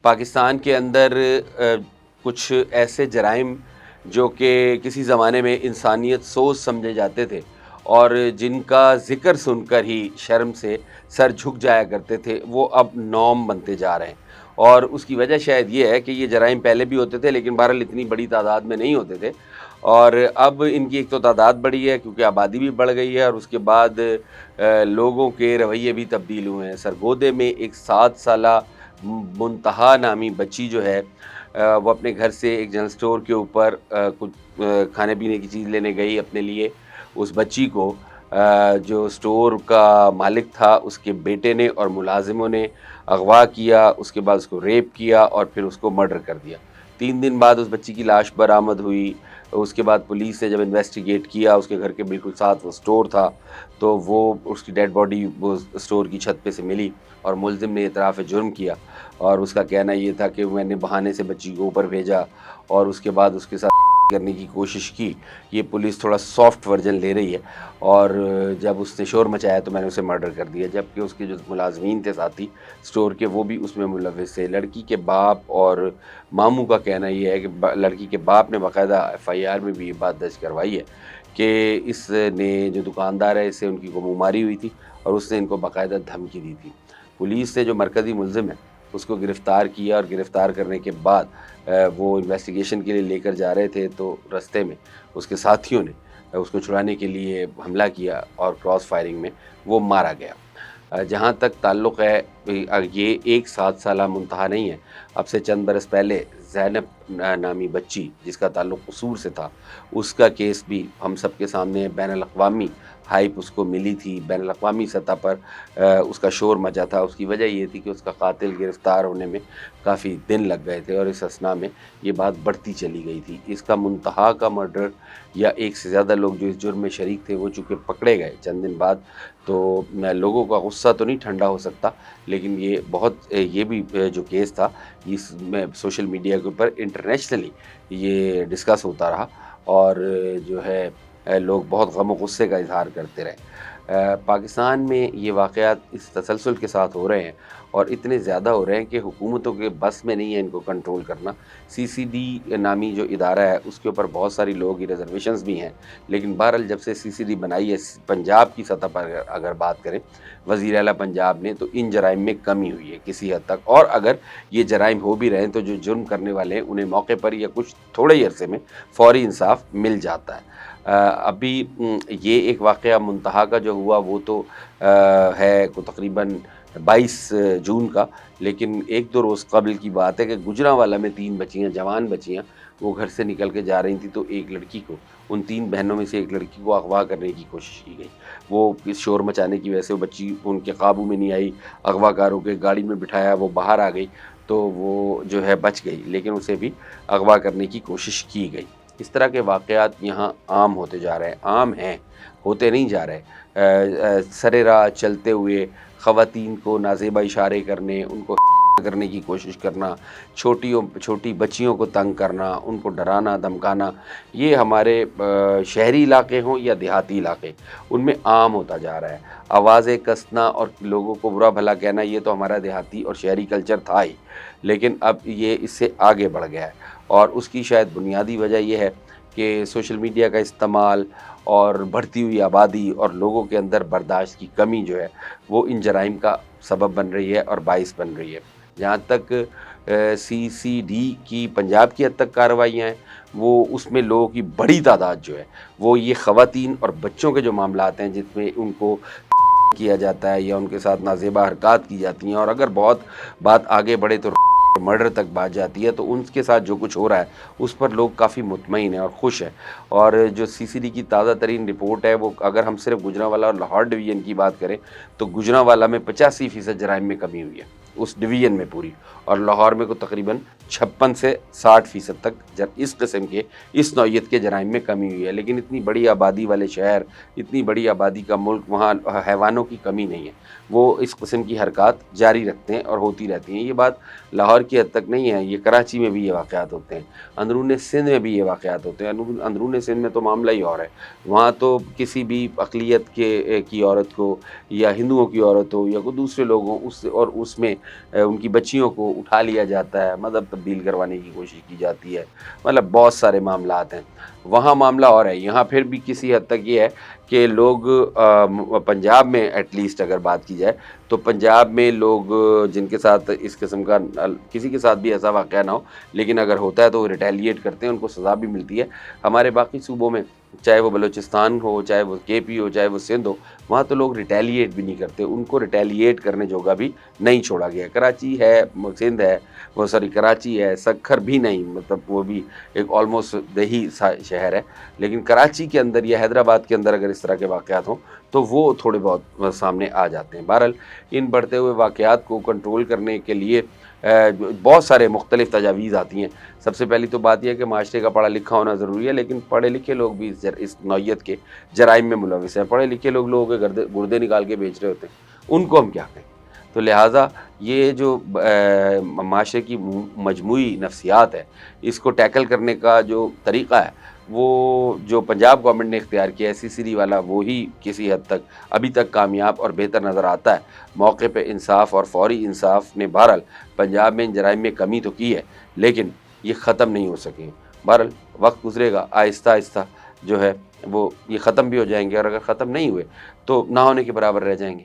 پاکستان کے اندر کچھ ایسے جرائم جو کہ کسی زمانے میں انسانیت سوز سمجھے جاتے تھے اور جن کا ذکر سن کر ہی شرم سے سر جھک جایا کرتے تھے، وہ اب نارم بنتے جا رہے ہیں۔ اور اس کی وجہ شاید یہ ہے کہ یہ جرائم پہلے بھی ہوتے تھے، لیکن بہرحال اتنی بڑی تعداد میں نہیں ہوتے تھے، اور اب ان کی ایک تو تعداد بڑھی ہے کیونکہ آبادی بھی بڑھ گئی ہے، اور اس کے بعد لوگوں کے رویے بھی تبدیل ہوئے ہیں۔ سرگودے میں ایک 7 سالہ منتہا نامی بچی جو ہے، وہ اپنے گھر سے ایک جنرل اسٹور کے اوپر کچھ کھانے پینے کی چیز لینے گئی اپنے لیے۔ اس بچی کو جو اسٹور کا مالک تھا، اس کے بیٹے نے اور ملازموں نے اغوا کیا، اس کے بعد اس کو ریپ کیا اور پھر اس کو مرڈر کر دیا۔ 3 دن بعد اس بچی کی لاش برآمد ہوئی۔ اس کے بعد پولیس نے جب انویسٹیگیٹ کیا، اس کے گھر کے بالکل ساتھ وہ اسٹور تھا، تو وہ اس کی ڈیڈ باڈی وہ اسٹور کی چھت پہ سے ملی، اور ملزم نے اعتراف جرم کیا، اور اس کا کہنا یہ تھا کہ میں نے بہانے سے بچی کو اوپر بھیجا اور اس کے بعد اس کے ساتھ کرنے کی کوشش کی۔ یہ پولیس تھوڑا سافٹ ورژن لے رہی ہے، اور جب اس نے شور مچایا تو میں نے اسے مرڈر کر دیا، جبکہ اس کے جو ملازمین تھے ساتھی اسٹور کے، وہ بھی اس میں ملوث تھے۔ لڑکی کے باپ اور ماموں کا کہنا یہ ہے کہ لڑکی کے باپ نے باقاعدہ FIR میں بھی یہ بات درج کروائی ہے کہ اس نے جو دکاندار ہے، اس سے ان کی کو منہ ماری ہوئی تھی اور اس نے ان کو باقاعدہ دھمکی دی تھی۔ پولیس نے جو مرکزی ملزم ہے اس کو گرفتار کیا، اور گرفتار کرنے کے بعد وہ انویسٹیگیشن کے لیے لے کر جا رہے تھے، تو رستے میں اس کے ساتھیوں نے اس کو چھڑانے کے لیے حملہ کیا اور کراس فائرنگ میں وہ مارا گیا۔ جہاں تک تعلق ہے، یہ ایک 7 سالہ منتہا نہیں ہے، اب سے چند برس پہلے زینب نامی بچی جس کا تعلق قصور سے تھا، اس کا کیس بھی ہم سب کے سامنے بین الاقوامی ہائپ اس کو ملی تھی، بین الاقوامی سطح پر اس کا شور مچا تھا۔ اس کی وجہ یہ تھی کہ اس کا قاتل گرفتار ہونے میں کافی دن لگ گئے تھے، اور اس اثناء میں یہ بات بڑھتی چلی گئی تھی۔ اس کا منتہا کا مرڈر، یا ایک سے زیادہ لوگ جو اس جرم میں شریک تھے، وہ چونکہ پکڑے گئے چند دن بعد، تو لوگوں کا غصہ تو نہیں ٹھنڈا ہو سکتا، لیکن یہ بھی جو کیس تھا، اس میں سوشل میڈیا کے اوپر انٹرنیشنلی یہ ڈسکس ہوتا رہا، اور جو ہے لوگ بہت غم و غصے کا اظہار کرتے رہے۔ پاکستان میں یہ واقعات اس تسلسل کے ساتھ ہو رہے ہیں، اور اتنے زیادہ ہو رہے ہیں کہ حکومتوں کے بس میں نہیں ہے ان کو کنٹرول کرنا۔ CCD نامی جو ادارہ ہے، اس کے اوپر بہت ساری لوگوں کی ریزرویشنز بھی ہیں، لیکن بہرحال جب سے CCD بنائی ہے، پنجاب کی سطح پر اگر بات کریں، وزیر اعلیٰ پنجاب نے، تو ان جرائم میں کمی ہوئی ہے کسی حد تک، اور اگر یہ جرائم ہو بھی رہے ہیں تو جو جرم کرنے والے ہیں انہیں موقع پر یا کچھ تھوڑے ہی عرصے میں فوری انصاف مل جاتا ہے۔ ابھی یہ ایک واقعہ منتہا کا جو ہوا، وہ تو ہے کو تقریباً 22 جون کا، لیکن 1-2 روز قبل کی بات ہے کہ گجرانوالہ میں 3 بچیاں، جوان بچیاں، وہ گھر سے نکل کے جا رہی تھیں، تو ایک لڑکی کو، ان 3 بہنوں میں سے ایک لڑکی کو اغوا کرنے کی کوشش کی گئی۔ وہ اس شور مچانے کی وجہ سے وہ بچی ان کے قابو میں نہیں آئی، اغوا کاروں کے گاڑی میں بٹھایا، وہ باہر آ گئی، تو وہ جو ہے بچ گئی، لیکن اسے بھی اغوا کرنے کی کوشش کی گئی۔ اس طرح کے واقعات یہاں عام ہوتے جا رہے ہیں، عام ہیں، ہوتے نہیں جا رہے۔ سرِ راہ چلتے ہوئے خواتین کو نازیبا اشارے کرنے، ان کو کرنے کی کوشش کرنا، چھوٹی بچیوں کو تنگ کرنا، ان کو ڈرانا دھمکانا، یہ ہمارے شہری علاقے ہوں یا دیہاتی علاقے، ان میں عام ہوتا جا رہا ہے۔ آوازیں کسنا اور لوگوں کو برا بھلا کہنا، یہ تو ہمارا دیہاتی اور شہری کلچر تھا ہی، لیکن اب یہ اس سے آگے بڑھ گیا ہے، اور اس کی شاید بنیادی وجہ یہ ہے کہ سوشل میڈیا کا استعمال اور بڑھتی ہوئی آبادی اور لوگوں کے اندر برداشت کی کمی جو ہے، وہ ان جرائم کا سبب بن رہی ہے اور باعث بن رہی ہے۔ جہاں تک CCD کی پنجاب کی حد تک کارروائیاں ہیں، وہ اس میں لوگوں کی بڑی تعداد جو ہے، وہ یہ خواتین اور بچوں کے جو معاملات ہیں، جس میں ان کو کیا جاتا ہے یا ان کے ساتھ نازیبا حرکات کی جاتی ہیں، اور اگر بہت بات آگے بڑھے تو مرڈر تک بات جاتی ہے، تو ان کے ساتھ جو کچھ ہو رہا ہے اس پر لوگ کافی مطمئن ہیں اور خوش ہیں۔ اور جو CCD کی تازہ ترین رپورٹ ہے، وہ اگر ہم صرف گجرانوالہ اور لاہور ڈویژن کی بات کریں، تو گجرانوالہ میں 85% جرائم میں کمی ہوئی ہے اس ڈویژن میں پوری، اور لاہور میں کو تقریباً 56 سے 60% تک اس قسم کے، اس نوعیت کے جرائم میں کمی ہوئی ہے۔ لیکن اتنی بڑی آبادی والے شہر، اتنی بڑی آبادی کا ملک، وہاں حیوانوں کی کمی نہیں ہے، وہ اس قسم کی حرکات جاری رکھتے ہیں اور ہوتی رہتی ہیں۔ یہ بات لاہور کی حد تک نہیں ہے، یہ کراچی میں بھی یہ واقعات ہوتے ہیں، اندرون سندھ میں بھی یہ واقعات ہوتے ہیں۔ اندرون سندھ میں تو معاملہ ہی اور ہے، وہاں تو کسی بھی اقلیت کی عورت کو، یا ہندوؤں کی عورت ہو یا کوئی دوسرے لوگ ہوں، اور اس میں ان کی بچیوں کو اٹھا لیا جاتا ہے، مذہب تبدیل کروانے کی کوشش کی جاتی ہے، مطلب بہت سارے معاملات ہیں۔ وہاں معاملہ اور ہے، یہاں پھر بھی کسی حد تک یہ ہے کہ لوگ پنجاب میں ایٹ لیسٹ اگر بات کی جائے تو پنجاب میں لوگ جن کے ساتھ اس قسم کا کسی کے ساتھ بھی ایسا واقعہ نہ ہو، لیکن اگر ہوتا ہے تو وہ ریٹیلیٹ کرتے ہیں، ان کو سزا بھی ملتی ہے۔ ہمارے باقی صوبوں میں چاہے وہ بلوچستان ہو، چاہے وہ کے پی ہو، چاہے وہ سندھ ہو، وہاں تو لوگ ریٹیلیٹ بھی نہیں کرتے، ان کو ریٹیلیٹ کرنے جوگا بھی نہیں چھوڑا گیا۔ کراچی ہے، سندھ ہے، وہ سوری کراچی ہے، سکھر بھی نہیں، مطلب وہ بھی ایک آلموسٹ دیہی شہر ہے، لیکن کراچی کے اندر یا حیدرآباد کے اندر اگر اس طرح کے واقعات ہوں تو وہ تھوڑے بہت سامنے آ جاتے ہیں۔ بہرحال ان بڑھتے ہوئے واقعات کو کنٹرول کرنے کے لیے بہت سارے مختلف تجاویز آتی ہیں۔ سب سے پہلی تو بات یہ ہے کہ معاشرے کا پڑھا لکھا ہونا ضروری ہے، لیکن پڑھے لکھے لوگ بھی اس نوعیت کے جرائم میں ملوث ہیں۔ پڑھے لکھے لوگوں کے گردے نکال کے بیچ رہے ہوتے ہیں، ان کو ہم کیا کہیں؟ تو لہٰذا یہ جو معاشرے کی مجموعی نفسیات ہے، اس کو ٹیکل کرنے کا جو طریقہ ہے وہ جو پنجاب گورنمنٹ نے اختیار کیا ہے CCD والا، وہی کسی حد تک ابھی تک کامیاب اور بہتر نظر آتا ہے۔ موقع پہ انصاف اور فوری انصاف نے بہرحال پنجاب میں ان جرائم میں کمی تو کی ہے، لیکن یہ ختم نہیں ہو سکے۔ بہرحال وقت گزرے گا، آہستہ آہستہ جو ہے وہ یہ ختم بھی ہو جائیں گے، اور اگر ختم نہیں ہوئے تو نہ ہونے کے برابر رہ جائیں گے۔